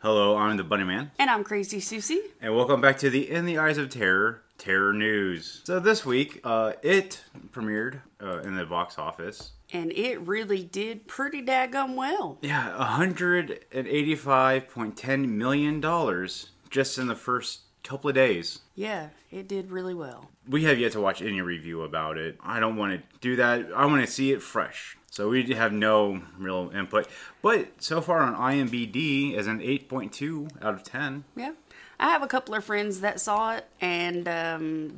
Hello, I'm the Bunny Man. And I'm Crazy Susie. And welcome back to the In the Eyes of Terror News. So this week, it premiered in the box office. And it really did pretty daggum well. Yeah, $185.10 million just in the first couple of days. Yeah, it did really well. We have yet to watch any review about it. I don't want to do that. I want to see it fresh. So we have no real input. But so far on IMDb is an 8.2 out of 10. Yeah. I have a couple of friends that saw it, and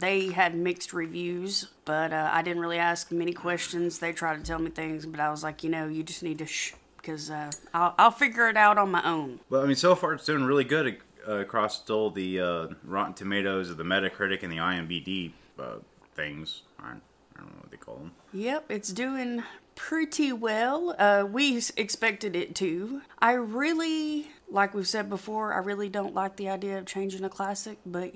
they had mixed reviews, but I didn't really ask many questions. They tried to tell me things, but I was like, you just need to shh, because I'll figure it out on my own. Well, I mean, so far it's doing really good across all the Rotten Tomatoes, the Metacritic, and the IMDb things. I don't know what they call them. Yep, it's doing pretty well. We expected it to. I really, like we've said before, I really don't like the idea of changing a classic, but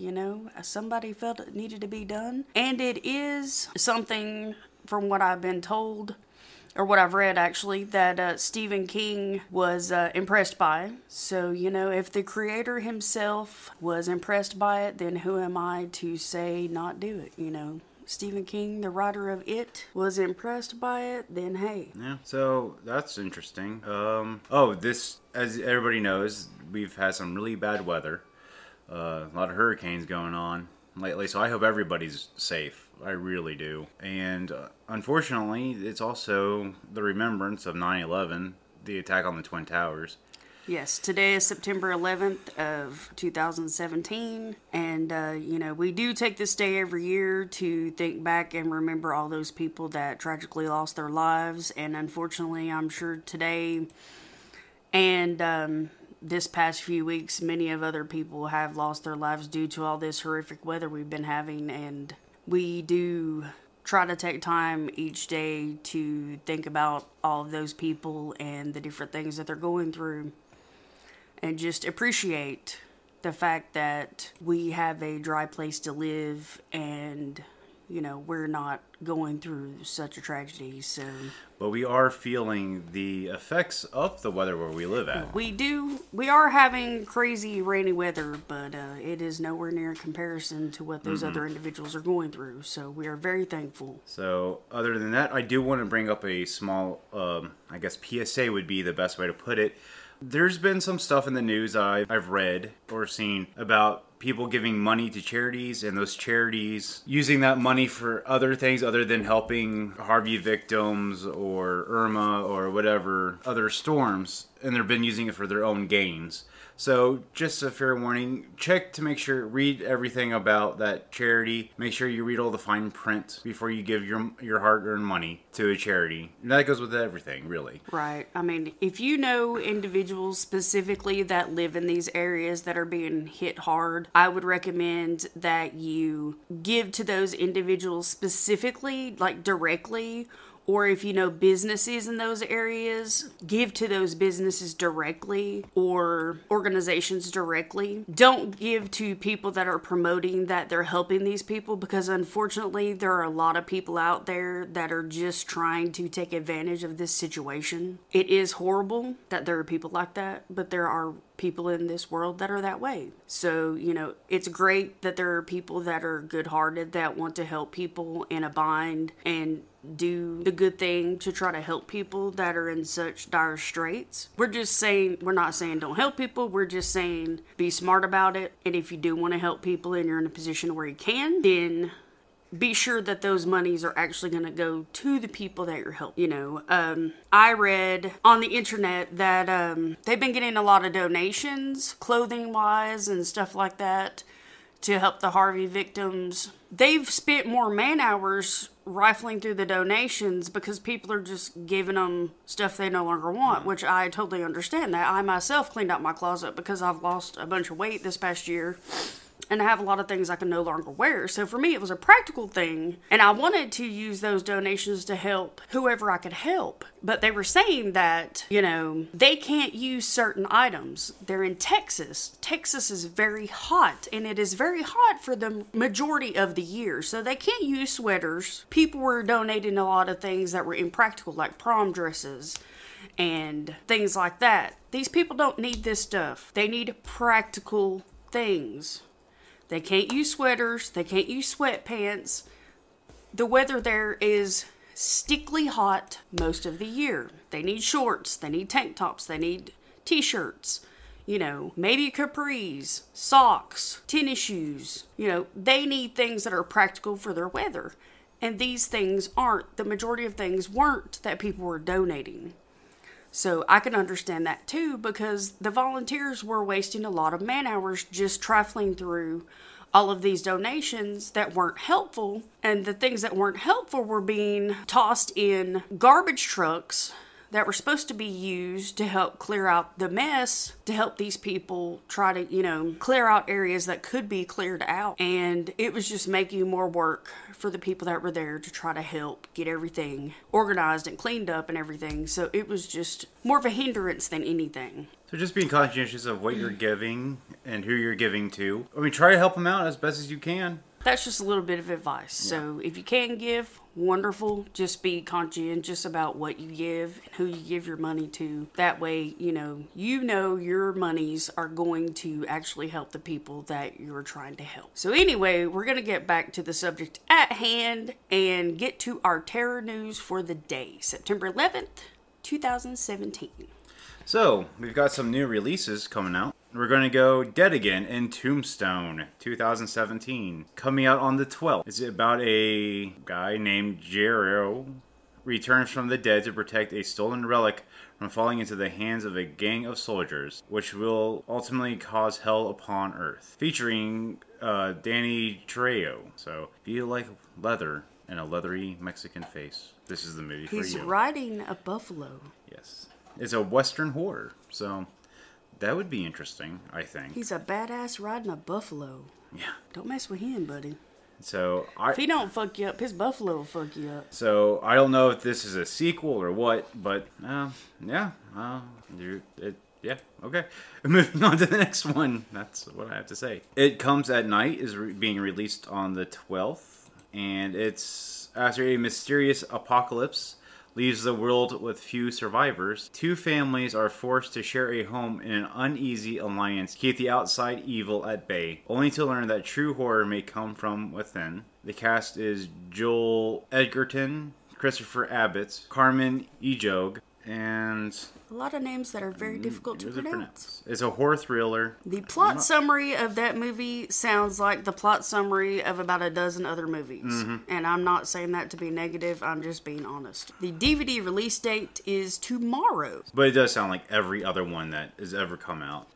somebody felt it needed to be done. And it is something, from what I've been told, or what I've read actually, that Stephen King was impressed by. So, if the creator himself was impressed by it, then who am I to say not do it, Stephen King, the writer of It, was impressed by it, then hey. Yeah, so that's interesting. This, as everybody knows, we've had some really bad weather. A lot of hurricanes going on lately, so I hope everybody's safe. I really do. And unfortunately, it's also the remembrance of 9/11, the attack on the Twin Towers. Yes, today is September 11th of 2017, and, we do take this day every year to think back and remember all those people that tragically lost their lives, and unfortunately, I'm sure today and this past few weeks, many of other people have lost their lives due to all this horrific weather we've been having, and we do try to take time each day to think about all of those people and the different things that they're going through. And just appreciate the fact that we have a dry place to live and, we're not going through such a tragedy, so. But we are feeling the effects of the weather where we live at. We do. We are having crazy rainy weather, but it is nowhere near in comparison to what those other individuals are going through, so we are very thankful. So, other than that, I do want to bring up a small, PSA would be the best way to put it. There's been some stuff in the news I've read or seen about people giving money to charities and those charities using that money for other things other than helping Harvey victims or Irma or whatever other storms, and they've been using it for their own gains. So just a fair warning, check to make sure, read everything about that charity. Make sure you read all the fine print before you give your hard-earned money to a charity. And that goes with everything, really. Right. I mean, if you know individuals specifically that live in these areas that are being hit hard, I would recommend that you give to those individuals specifically, like directly. Or if you know businesses in those areas, give to those businesses directly or organizations directly. Don't give to people that are promoting that they're helping these people, because unfortunately there are a lot of people out there that are just trying to take advantage of this situation. It is horrible that there are people like that, but there are people in this world that are that way. So, it's great that there are people that are good-hearted that want to help people in a bind and do the good thing to try to help people that are in such dire straits. We're not saying don't help people, we're just saying be smart about it, and if you do want to help people and you're in a position where you can, then be sure that those monies are actually going to go to the people that you're helping. I read on the internet that they've been getting a lot of donations, clothing-wise and stuff like that, to help the Harvey victims. They've spent more man-hours rifling through the donations because people are just giving them stuff they no longer want, which I totally understand that. I myself cleaned out my closet because I've lost a bunch of weight this past year. and I have a lot of things I can no longer wear. So for me, it was a practical thing, and I wanted to use those donations to help whoever I could help. But they were saying that, they can't use certain items. They're in Texas. Texas is very hot, and it is very hot for the majority of the year. So they can't use sweaters. People were donating a lot of things that were impractical, like prom dresses and things like that. These people don't need this stuff. They need practical things. They can't use sweaters. They can't use sweatpants. The weather there is stickly hot most of the year. They need shorts. They need tank tops. They need t-shirts. Maybe capris, socks, tennis shoes. They need things that are practical for their weather. And these things aren't. The majority of things weren't that people were donating. So I can understand that too, because the volunteers were wasting a lot of man hours just trifling through all of these donations that weren't helpful. And the things that weren't helpful were being tossed in garbage trucks that were supposed to be used to help clear out the mess, to help these people try to, clear out areas that could be cleared out. And it was just making more work for the people that were there to try to help get everything organized and cleaned up and everything. So it was just more of a hindrance than anything. So just being conscientious of what you're giving and who you're giving to. Try to help them out as best as you can. That's just a little bit of advice. Yeah. So if you can give, wonderful. Just be conscientious about what you give and who you give your money to. That way, you know your monies are going to actually help the people that you're trying to help. So anyway, we're going to get back to the subject at hand and get to our terror news for the day, September 11th, 2017. So, we've got some new releases coming out. We're going to go Dead Again in Tombstone, 2017. Coming out on the 12th. It's about a guy named Jero returns from the dead to protect a stolen relic from falling into the hands of a gang of soldiers, which will ultimately cause hell upon Earth. Featuring Danny Trejo. So, if you like leather and a leathery Mexican face, this is the movie for you. He's riding a buffalo. Yes. It's a Western horror, so that would be interesting, I think. He's a badass riding a buffalo. Yeah. Don't mess with him, buddy. So if he don't fuck you up, his buffalo will fuck you up. So I don't know if this is a sequel or what, but yeah, okay. Moving on to the next one. That's what I have to say. It Comes at Night is being released on the 12th, and it's after a mysterious apocalypse leaves the world with few survivors. Two families are forced to share a home in an uneasy alliance to keep the outside evil at bay, only to learn that true horror may come from within. The cast is Joel Edgerton, Christopher Abbott, Carmen Ejogo, and a lot of names that are very difficult to pronounce. It's a horror thriller. The plot summary of that movie sounds like the plot summary of about a dozen other movies. Mm-hmm. And I'm not saying that to be negative, I'm just being honest. The DVD release date is tomorrow. But it does sound like every other one that has ever come out.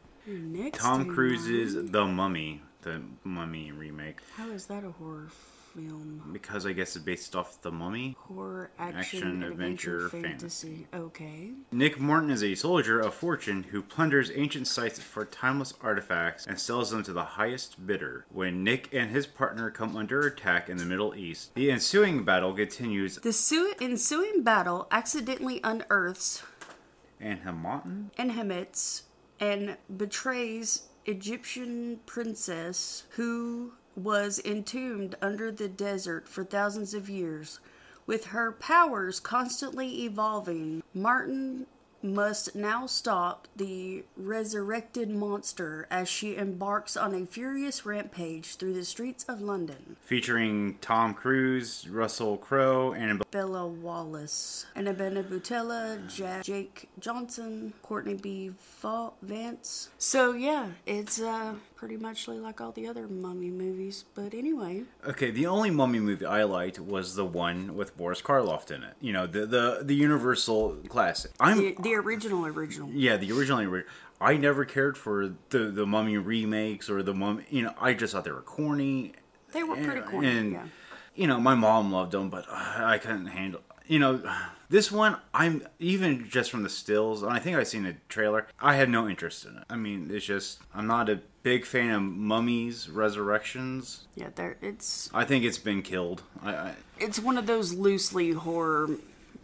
Tom Cruise's The Mummy, the Mummy remake. How is that a horror film? Because I guess it's based off The Mummy. Horror, action adventure, fantasy. Okay. Nick Morton is a soldier of fortune who plunders ancient sites for timeless artifacts and sells them to the highest bidder. When Nick and his partner come under attack in the Middle East, the ensuing battle continues. The ensuing battle accidentally unearths Anhemets and betrays Egyptian princess who was entombed under the desert for thousands of years. With her powers constantly evolving, Martin must now stop the resurrected monster as she embarks on a furious rampage through the streets of London. Featuring Tom Cruise, Russell Crowe, Bella Wallace, Annabella Butella, Jake Johnson, Courtney B. Vance. So yeah, it's pretty much like all the other Mummy movies. But anyway. Okay, the only Mummy movie I liked was the one with Boris Karloff in it. You know, the Universal classic. The original. Yeah, the original. I never cared for the Mummy remakes or the Mummy. You know, I just thought they were corny. They were pretty corny, yeah. You know, my mom loved them, but I couldn't handle. You know, this one, I'm even just from the stills, and I think I've seen the trailer. I had no interest in it. I mean, it's just I'm not a big fan of Mummies Resurrections. Yeah, it's I think it's been killed. it's one of those loosely horror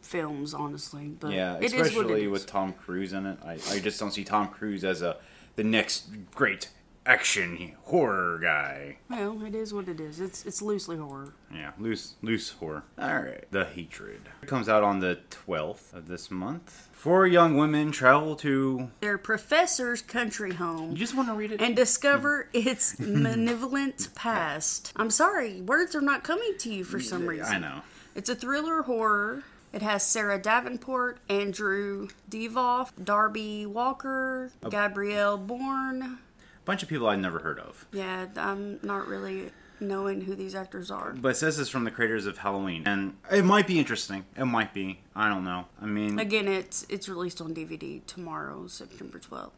films, honestly. But Yeah, it is what it especially is. with Tom Cruise in it. I just don't see Tom Cruise as the next great action horror guy. Well, it is what it is. It's loosely horror. Yeah, loose horror. Alright. The Hatred. It comes out on the 12th of this month. 4 young women travel to... Their professor's country home You just want to read it? and discover its malevolent past. I'm sorry, words are not coming to you for some reason. I know. It's a thriller horror. It has Sarah Davenport, Andrew Devoff, Darby Walker, Gabrielle Bourne. A bunch of people I'd never heard of. Yeah, I'm not really knowing who these actors are. But it says it's from the creators of Halloween. And it might be interesting. It might be. I don't know. I mean... Again, it's released on DVD tomorrow, September 12th.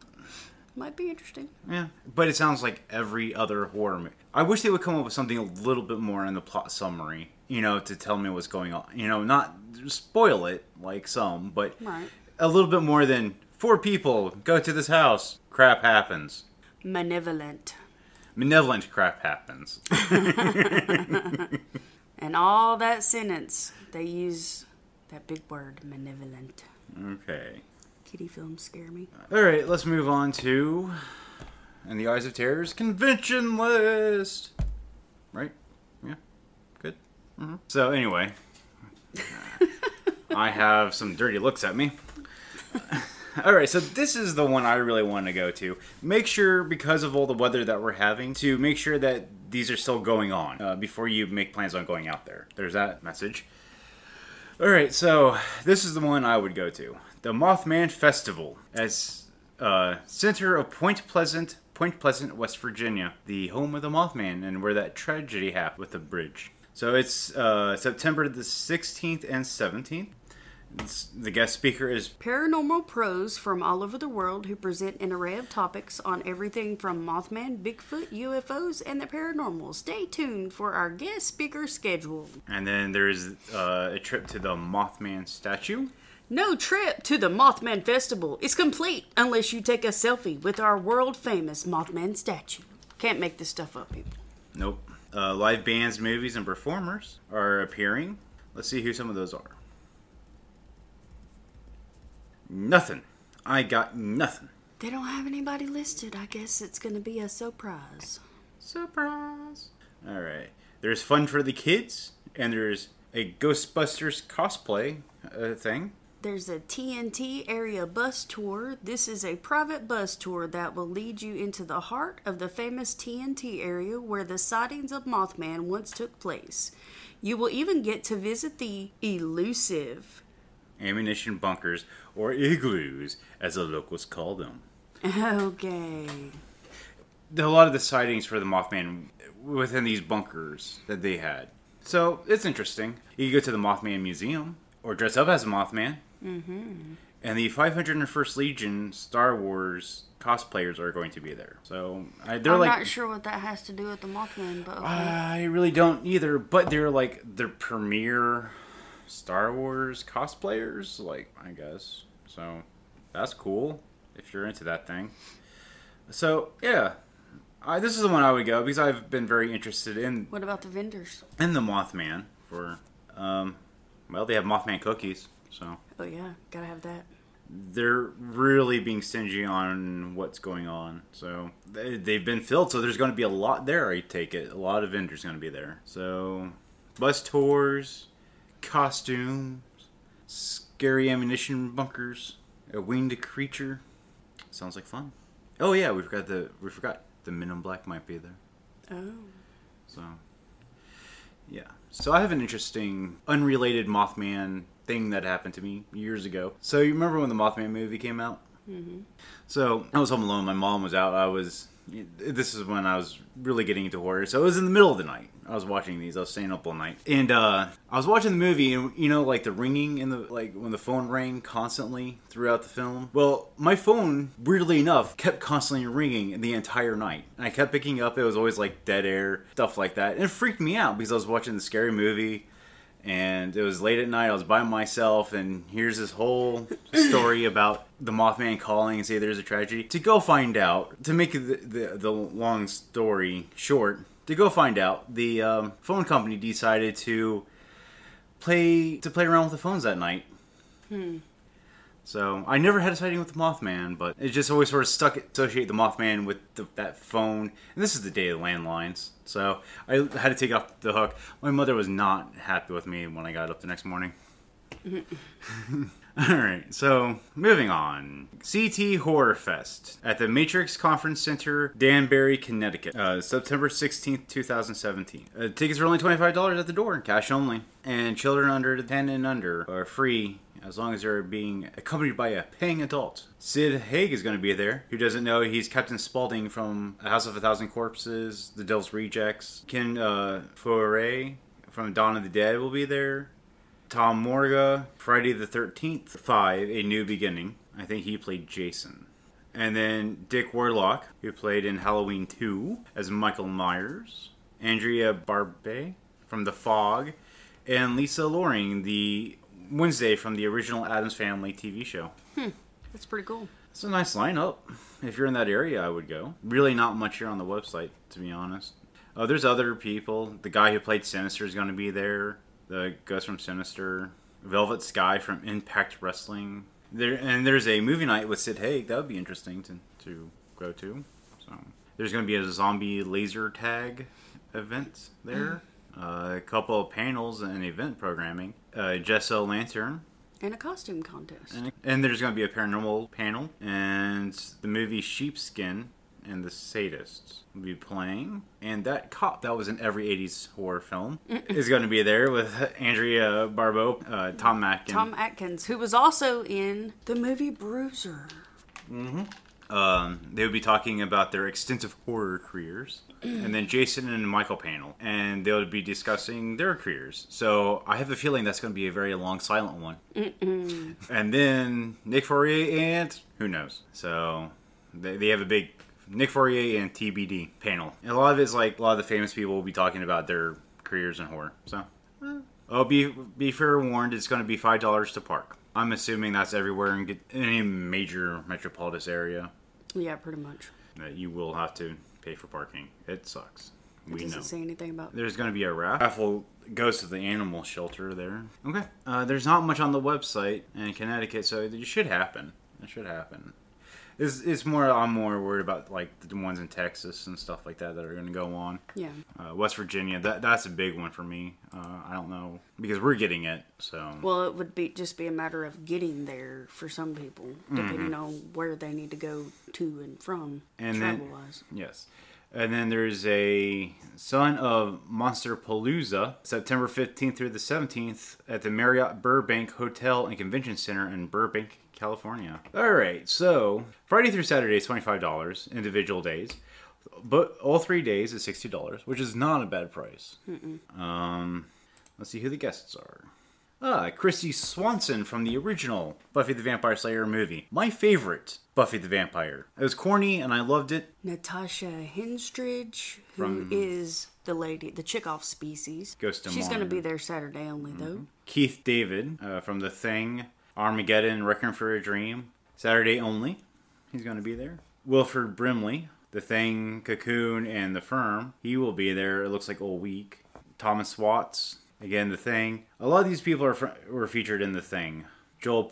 Might be interesting. Yeah. But it sounds like every other horror movie. I wish they would come up with something a little bit more in the plot summary. You know, to tell me what's going on. You know, not spoil it like some, but Right. a little bit more than 4 people go to this house. Crap happens. Malevolent. Malevolent crap happens. And all that sentence, they use that big word, malevolent. Okay. Kitty films scare me. Alright, let's move on to In the Eyes of Terror's convention list. Right? Yeah. Good. So anyway, I have some dirty looks at me. Alright, so this is the one I really want to go to. Make sure, because of all the weather that we're having, to make sure that these are still going on before you make plans on going out there. There's that message. Alright, so this is the one I would go to. The Mothman Festival, as center of Point Pleasant, West Virginia, the home of the Mothman, and where that tragedy happened with the bridge. So it's September the 16th and 17th. The guest speaker is Paranormal pros from all over the world who present an array of topics on everything from Mothman, Bigfoot, UFOs, and the paranormal. Stay tuned for our guest speaker schedule. And then there's a trip to the Mothman statue. No trip to the Mothman Festival is complete unless you take a selfie with our world-famous Mothman statue. Can't make this stuff up, people. Nope. Live bands, movies, and performers are appearing. Let's see who some of those are. Nothing. I got nothing. They don't have anybody listed. I guess it's going to be a surprise. Surprise. Alright. There's fun for the kids, and there's a Ghostbusters cosplay thing. There's a TNT area bus tour. This is a private bus tour that will lead you into the heart of the famous TNT area where the sightings of Mothman once took place. You will even get to visit the elusive Ammunition bunkers, or igloos, as the locals call them. Okay. A lot of the sightings for the Mothman within these bunkers that they had. So, it's interesting. You can go to the Mothman Museum, or dress up as a Mothman. Mm-hmm. And the 501st Legion Star Wars cosplayers are going to be there. So, they're I'm like... not sure what that has to do with the Mothman, but okay. I really don't either, but they're like their premier Star Wars cosplayers, like, I guess. So, that's cool, if you're into that thing. So, yeah. This is the one I would go, because I've been very interested in... What about the vendors? In the Mothman, for... well, they have Mothman cookies, so... Oh yeah, gotta have that. They're really being stingy on what's going on. So, they've been filled, so there's going to be a lot there, I take it. A lot of vendors going to be there. So, bus tours... costumes, scary ammunition bunkers, a winged creature. Sounds like fun. Oh yeah, we forgot the Men in Black might be there. Oh. So yeah. So I have an interesting, unrelated Mothman thing that happened to me years ago. So you remember when the Mothman movie came out? Mm-hmm. So I was home alone. My mom was out. This is when I was really getting into horror. So it was in the middle of the night. I was watching these. I was staying up all night. And I was watching the movie, and you know, like the ringing in the, like when the phone rang constantly throughout the film. Well, my phone, weirdly enough, kept constantly ringing the entire night. And I kept picking up. It was always like dead air, stuff like that. And it freaked me out because I was watching the scary movie. And it was late at night. I was by myself, and here's this whole story about the Mothman calling and say there's a tragedy. To go find out, to make the long story short, to go find out, the phone company decided to play around with the phones that night. So I never had a sighting with the Mothman, but it just always sort of associate the Mothman with that phone. And this is the day of the landlines, so I had to take it off the hook. My mother was not happy with me when I got up the next morning. Alright, so moving on. CT Horror Fest at the Matrix Conference Center, Danbury, Connecticut. September 16th, 2017. Tickets are only $25 at the door, cash only. And children under 10 and under are free as long as they're being accompanied by a paying adult. Sid Haig is going to be there. Who doesn't know he's Captain Spaulding from A House of a Thousand Corpses, The Devil's Rejects. Ken Foray from Dawn of the Dead will be there. Tom Morga, Friday the 13th, 5, A New Beginning. I think he played Jason. And then Dick Warlock, who played in Halloween 2 as Michael Myers. Andrea Barbe from The Fog. And Lisa Loring, the Wednesday from the original Addams Family TV show. That's pretty cool. It's a nice lineup. If you're in that area, I would go. Really not much here on the website, to be honest. There's other people. The guy who played Sinister is going to be there. The Ghost from Sinister. Velvet Sky from Impact Wrestling. There's a movie night with Sid Haig. That would be interesting to go to. So there's going to be a zombie laser tag event there. A couple of panels and event programming. Jess O'Lantern. And a costume contest. And there's going to be a paranormal panel. And the movie Sheepskin and the Sadists will be playing. And that cop that was in every 80s horror film is going to be there with Andrea Barbeau, Tom Atkins. Tom Atkins, who was also in the movie Bruiser. They would be talking about their extensive horror careers. And then Jason and Michael panel. And they would be discussing their careers. So I have a feeling that's going to be a very long silent one. And then Nick Fourier and who knows. So they have a big Nick Fourier and TBD panel. And a lot of it's like a lot of the famous people will be talking about their careers in horror. So be fair warned, it's going to be $5 to park. I'm assuming that's everywhere in any major metropolitan area. Yeah, pretty much. That you will have to pay for parking. It sucks. It doesn't say anything about. There's going to be a raffle. Goes to the animal shelter there. Okay. There's not much on the website in Connecticut, so it should happen. It should happen. It's more. I'm more worried about like the ones in Texas and stuff like that are going to go on. Yeah. West Virginia. That's a big one for me. I don't know because we're getting it. So. Well, it would just be a matter of getting there for some people, depending on where they need to go to and from, travel-wise. Yes. And then there's a Son of Monsterpalooza, September 15th through the 17th at the Marriott Burbank Hotel and Convention Center in Burbank, California. Alright, so Friday through Saturday is $25, individual days. But all 3 days is $60, which is not a bad price. Let's see who the guests are. Christy Swanson from the original Buffy the Vampire Slayer movie. My favorite Buffy the Vampire. It was corny and I loved it. Natasha Henstridge, who is the lady, the chick off Species. Ghost of She's going to be there Saturday only, though. Keith David from The Thing, Armageddon, Requiem for a Dream. Saturday only. He's going to be there. Wilford Brimley, The Thing, Cocoon, and The Firm. He will be there, it looks like, all week. Thomas Watts. Again, The Thing. A lot of these people were featured in The Thing. Joel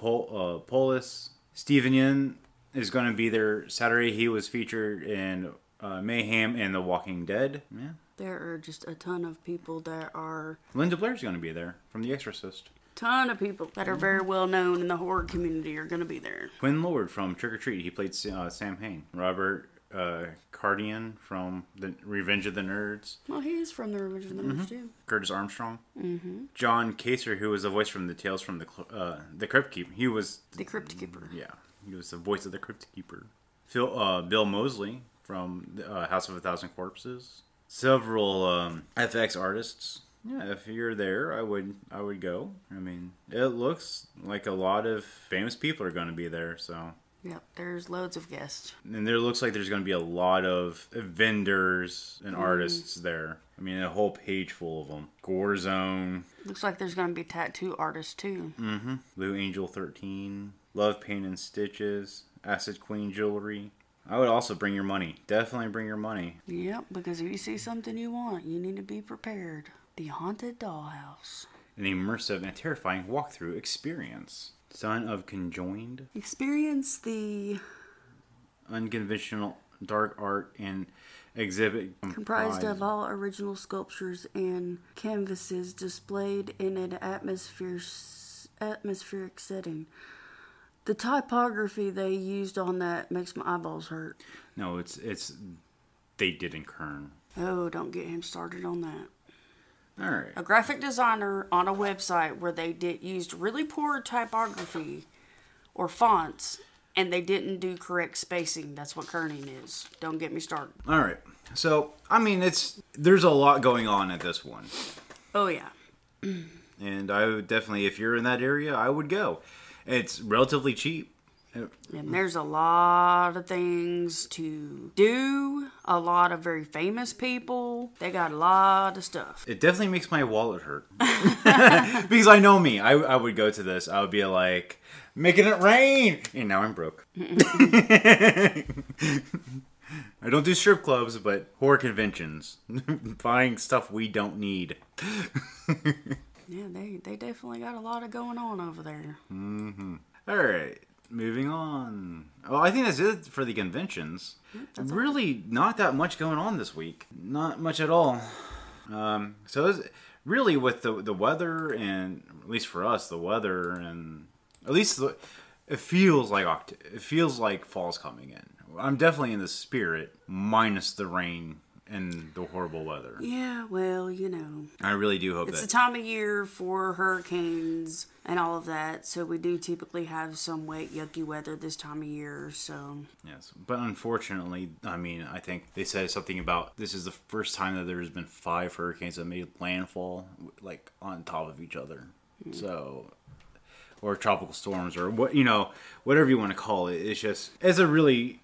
Polis. Steven Yeun is going to be there Saturday. He was featured in Mayhem and The Walking Dead. Yeah. There are just a ton of people that are... Linda Blair's going to be there from The Exorcist. Ton of people that are very well known in the horror community are going to be there. Quinn Lord from Trick or Treat. He played Sam Hain. Robert Cardian from the Revenge of the Nerds. Well, he is from the Revenge of the Nerds, too. Curtis Armstrong. John Kaser, who was the voice from the Tales from the Crypt Keeper. He was... The Crypt Keeper. Yeah. He was the voice of the Crypt Keeper. Bill Moseley from House of a Thousand Corpses. Several FX artists. Yeah, if you're there, I would go. I mean, it looks like a lot of famous people are going to be there, so... Yep, there's loads of guests. And there looks like there's going to be a lot of vendors and artists there. I mean, a whole page full of them. Gore Zone. Looks like there's going to be tattoo artists too. Mm-hmm. Blue Angel 13. Love Paint and Stitches. Acid Queen Jewelry. I would also bring your money. Definitely bring your money. Yep, because if you see something you want, you need to be prepared. The Haunted Dollhouse. An immersive and terrifying walkthrough experience. Son of Conjoined. Experience the Unconventional dark art and exhibit comprised of all original sculptures and canvases displayed in an atmospheric setting. The typography they used on that makes my eyeballs hurt. No, it's they did in Kern. Oh, don't get him started on that. All right. A graphic designer on a website where they used really poor typography or fonts, and they didn't do correct spacing. That's what kerning is. Don't get me started. All right. So, I mean, there's a lot going on at this one. Oh, yeah. And I would definitely, if you're in that area, I would go. It's relatively cheap. And there's a lot of things to do. A lot of very famous people. They got a lot of stuff. It definitely makes my wallet hurt. Because I know me. I would go to this. I would be like, making it rain! And now I'm broke. I don't do strip clubs, but horror conventions. Buying stuff we don't need. Yeah, they definitely got a lot of going on over there. Mm-hmm. All right. Moving on. Well, I think that's it for the conventions. Really not that much going on this week. Not much at all. So it's really with the weather, and at least for us, the weather, and at least it feels like fall's coming in. I'm definitely in the spirit, minus the rain and the horrible weather. Yeah, well, you know. I really do hope it's that. the time of year for hurricanes and all of that, so we do typically have some wet, yucky weather this time of year, so. Yes, but unfortunately, I mean, I think they said something about this is the first time that there's been 5 hurricanes that made landfall, like, on top of each other. Mm. So, or tropical storms, or what, you know, whatever you want to call it. It's just, I really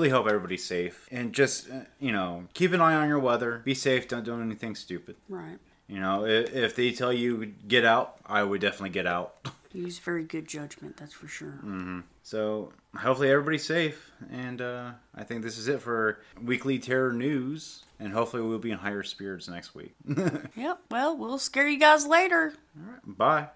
hope everybody's safe. And just, you know, keep an eye on your weather. Be safe. Don't do anything stupid. Right. You know, if they tell you get out, I would definitely get out. Use very good judgment, that's for sure. Mm-hmm. So, hopefully everybody's safe. And I think this is it for Weekly Terror News. And hopefully we'll be in higher spirits next week. Yep, well, we'll scare you guys later. All right, bye.